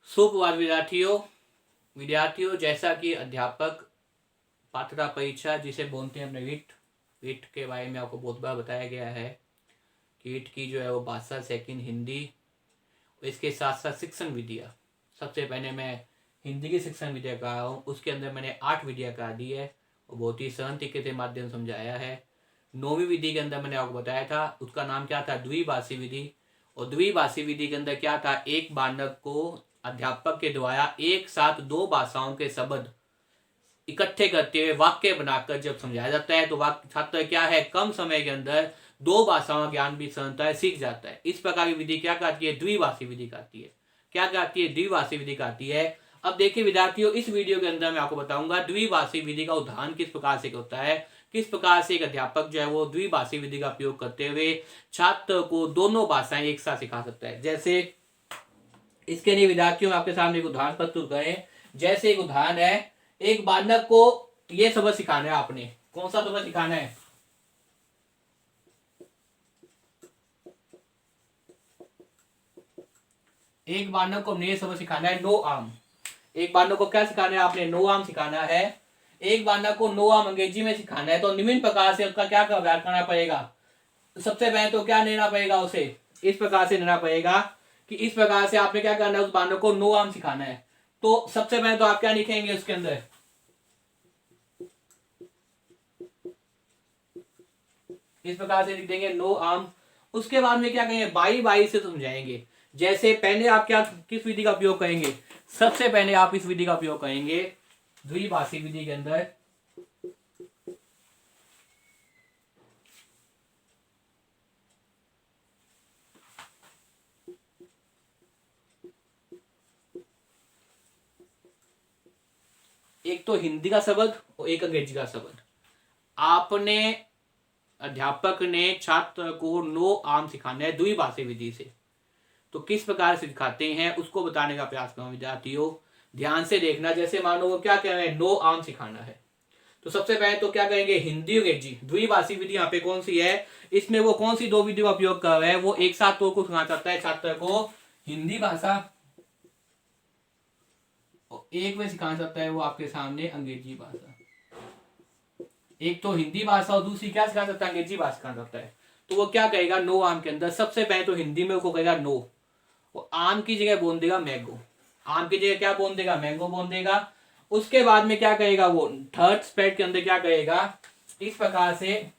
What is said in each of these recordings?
सुप्रभात विद्यार्थियों, जैसा कि अध्यापक पात्रता परीक्षा जिसे बोलते हैं अपने रीट के बारे में आपको बहुत बार बताया गया है कि रीट की जो है वो भाषा, सेकंड हिंदी, इसके साथ साथ शिक्षण विधियाँ। सबसे पहले मैं हिंदी की शिक्षण विद्या करा रहा हूँ, उसके अंदर मैंने 8 विधियाँ करा दी है और बहुत ही सरल तरीके से माध्यम समझाया है। 9वीं विधि के अंदर मैंने आपको बताया था, उसका नाम क्या था, द्विभाषी विधि। और द्विभाषी विधि के अंदर क्या था, एक बालक को अध्यापक के द्वारा एक साथ 2 भाषाओं के शब्द इकट्ठे करते हुए वाक्य बनाकर जब समझाया जाता है तो छात्र क्या है, कम समय के अंदर 2 भाषाओं का ज्ञान भी सरलता है सीख जाता है। इस प्रकार की विधि क्या कहती है, द्विभाषी विधि कहती है। क्या कहती है, द्विभाषी विधि कहती है। अब देखिए विद्यार्थियों, इस वीडियो के अंदर मैं आपको बताऊंगा द्विभाषी विधि का उदाहरण किस प्रकार से होता है, किस प्रकार से एक अध्यापक जो है वो द्विभाषी विधि का उपयोग करते हुए छात्र को दोनों भाषाएं एक साथ सिखा सकता है। जैसे इसके लिए विद्यार्थियों आपके सामने एक उदाहरण प्रस्तुत करें। जैसे एक उदाहरण है, एक बालक को यह सबक सिखाना है। आपने कौन सा सबक सिखाना है, एक बालक को हमने सबक सिखाना है नो आर्म। एक बालक को क्या सिखाना है, आपने नो आर्म सिखाना है। एक बालक को नो आर्म अंग्रेजी में सिखाना है, तो निम्न प्रकार से उसका क्या व्यवहार करना पड़ेगा। सबसे पहले तो क्या लेना पड़ेगा, उसे इस प्रकार से लेना पड़ेगा कि इस प्रकार से आपने क्या करना है, उस बालक को नो आर्म सिखाना है। तो सबसे पहले तो आप क्या लिखेंगे उसके अंदर, इस प्रकार से लिख देंगे नो आर्म। उसके बाद में क्या करेंगे, बाई बाई से समझाएंगे। जैसे पहले आप क्या किस विधि का उपयोग करेंगे, सबसे पहले आप इस विधि का उपयोग करेंगे द्विभाषी विधि के अंदर। एक तो हिंदी का शब्द और एक अंग्रेजी का शब्द। आपने अध्यापक ने छात्र को नो आर्म सिखाना है द्विभाषी विधि से। तो किस प्रकार से सिखाते हैं उसको बताने का प्रयास करूं विद्यार्थियों, ध्यान से देखना। जैसे मानो वो क्या कह रहे हैं, नो आर्म सिखाना है, तो सबसे पहले तो क्या करेंगे, हिंदी अंग्रेजी द्विभाषी विधि यहाँ पे कौन सी है, इसमें वो कौन सी 2 विधि का उपयोग कर रहे हैं, वो एक साथ तो को सिखाना चाहता है छात्र को हिंदी भाषा, और एक में सिखाना चाहता है वो आपके सामने अंग्रेजी भाषा। एक तो हिंदी भाषा और दूसरी क्या सिखा सकता है, अंग्रेजी भाषा सिखा सकता है। तो वो क्या कहेगा, नो आर्म के अंदर सबसे पहले तो हिंदी में उसको कहेगा नो, वो आम की जगह बोल देगा मैंगो। आम की जगह क्या बोल देगा, मैंगो बोल देगा। उसके बाद में क्या कहेगा, वो थर्ड स्पेट के अंदर क्या कहेगा, इस प्रकार से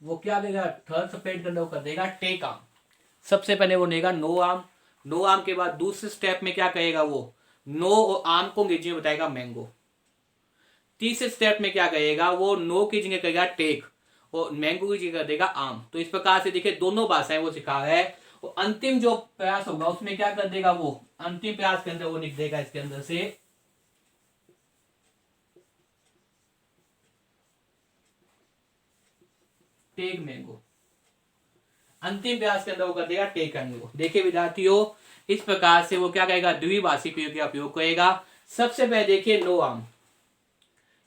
वो क्या देगा, थर्ड स्पेट के अंदर कर देगा टेक आम। सबसे पहले वो लेगा नो आम। नो आम के बाद दूसरे स्टेप में क्या कहेगा, वो नो और आम को अंग्रेजी में बताएगा मैंगो। तीसरे स्टेप में क्या कहेगा, वो नो की जगह कहेगा टेक और मैंगो की जगह देगा आम। तो इस प्रकार से देखिए दोनों भाषाएं वो सिखा है। और अंतिम जो प्रयास होगा उसमें क्या कर देगा, वो अंतिम प्रयास के अंदर वो लिख देगा इसके अंदर से टेक मैंगो। अंतिम प्रयास के अंदर वो कर देगा टेक मैंगो। देखिए विद्यार्थियों, इस प्रकार से वो क्या कहेगा, द्विभाषी प्रयोग का उपयोग करेगा। सबसे पहले देखिए नो आम,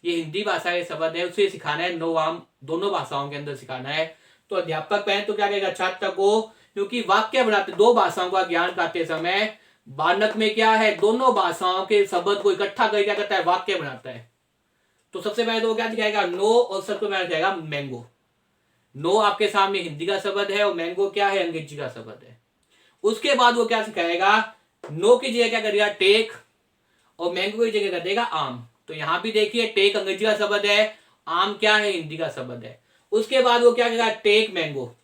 ये हिंदी भाषा के शब्द है, उसे सिखाना है नो आर्म, दोनों भाषाओं के अंदर सिखाना है। तो अध्यापक पहले तो क्या कहेगा, छात्र को, क्योंकि वाक्य बनाते 2 भाषाओं का ज्ञान करते समय बालक में क्या है, दोनों भाषाओं के शब्द को इकट्ठा करके क्या करता है, वाक्य बनाता है। तो सबसे पहले तो वो क्या सिखाएगा, नो, और सबसे पहले सिखाएगा मैंगो। नो आपके सामने हिंदी का शब्द है और मैंगो क्या है, अंग्रेजी का शब्द है। उसके बाद वो क्या सिखाएगा, नो की जगह क्या करेगा, टेक, और मैंगो की जगह कर देगा आम। तो यहां भी देखिए टेक अंग्रेजी का शब्द है, आम क्या है, हिंदी का शब्द है। उसके बाद वो क्या कहेगा, टेक मैंगो।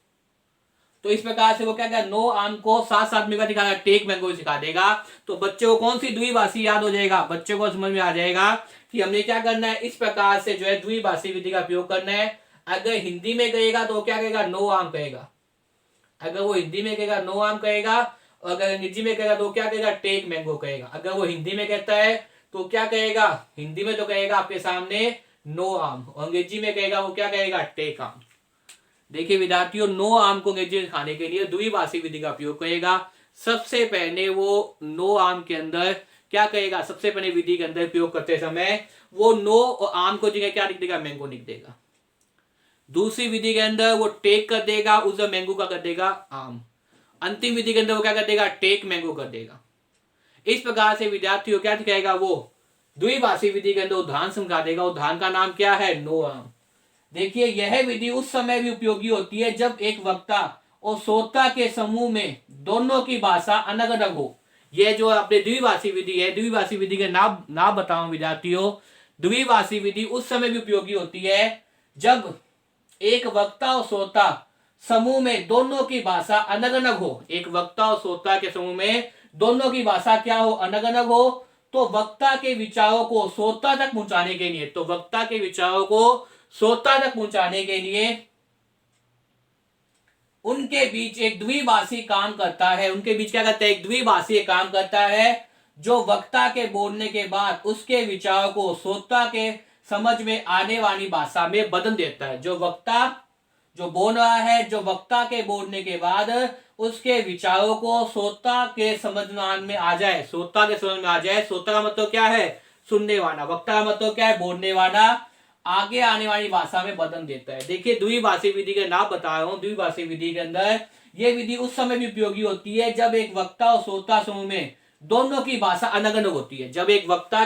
तो इस प्रकार से वो क्या कहेगा, नो आम को साथ साथ में दिखाएगा, टेक मैंगो सिखा देगा। तो बच्चे को कौन सी द्विभाषी याद हो जाएगा, बच्चे को समझ में आ जाएगा कि हमने क्या करना है, इस प्रकार से जो है द्विभाषी विधि का उपयोग करना है। अगर हिंदी में कहेगा तो क्या कहेगा, नो आम कहेगा। अगर वो हिंदी में कहेगा नो आम कहेगा, और अगर अंग्रेजी में कहेगा तो क्या कहेगा, टेक मैंगो कहेगा। अगर वो हिंदी में कहता है तो क्या कहेगा, हिंदी में तो कहेगा आपके सामने नो आम, और अंग्रेजी में कहेगा वो क्या कहेगा, टेक आम। देखिए विद्यार्थियों, नो आम को अंग्रेजी में सिखाने के लिए द्विभाषी विधि का उपयोग करेगा। सबसे पहले वो नो आर्म के अंदर क्या कहेगा, सबसे पहले विधि के अंदर प्रयोग करते समय वो नो और आर्म को जगह क्या लिख देगा, मैंगो लिख देगा। दूसरी विधि के अंदर वो टेक कर देगा, उस मैंगो का कर देगा आम। अंतिम विधि के अंदर वो क्या कर देगा, टेक मैंगो कर देगा। इस प्रकार से विद्यार्थी को क्या दिखाएगा, वो द्विभाषी विधि के अंदर उदाहरण समझा देगा। उदाहरण का नाम क्या है, नो आर्म। देखिए यह विधि उस समय भी उपयोगी होती है जब एक वक्ता और श्रोता के समूह में दोनों की भाषा अलग अलग हो। यह जो अपने द्विभाषी विधि है, द्विभाषी विधि के नाम बताऊं विद्यार्थियों। द्विभाषी विधि उस समय भी उपयोगी होती है जब एक वक्ता और श्रोता समूह में दोनों की भाषा अलग अलग हो। एक वक्ता और श्रोता के समूह में दोनों की भाषा क्या हो, अलग अलग हो। तो वक्ता के विचारों को श्रोता तक पहुंचाने के लिए, तो वक्ता के विचारों को श्रोता तक पहुंचाने के लिए उनके बीच एक द्विभाषी काम करता है। उनके बीच क्या करता है, एक द्विभाषी काम करता है जो वक्ता के बोलने के बाद उसके विचारों को श्रोता के समझ में आने वाली भाषा में बदल देता है। जो वक्ता जो बोल रहा है, जो वक्ता के बोलने के बाद उसके विचारों को श्रोता के समझ में आ जाए, श्रोता के समझ में आ जाए। श्रोता का मतलब क्या है, सुनने वाला। वक्ता का मतलब क्या है, बोलने वाला। आगे आने वाली भाषा में बदल देता है। देखिए द्विभाषी विधि के नाम बता रहा हूं। द्विभाषी विधि के अंदर यह विधि उस समय भी उपयोगी होती है जब एक वक्ता और श्रोता समूह में दोनों की भाषा अलग अलग होती है। जब एक वक्ता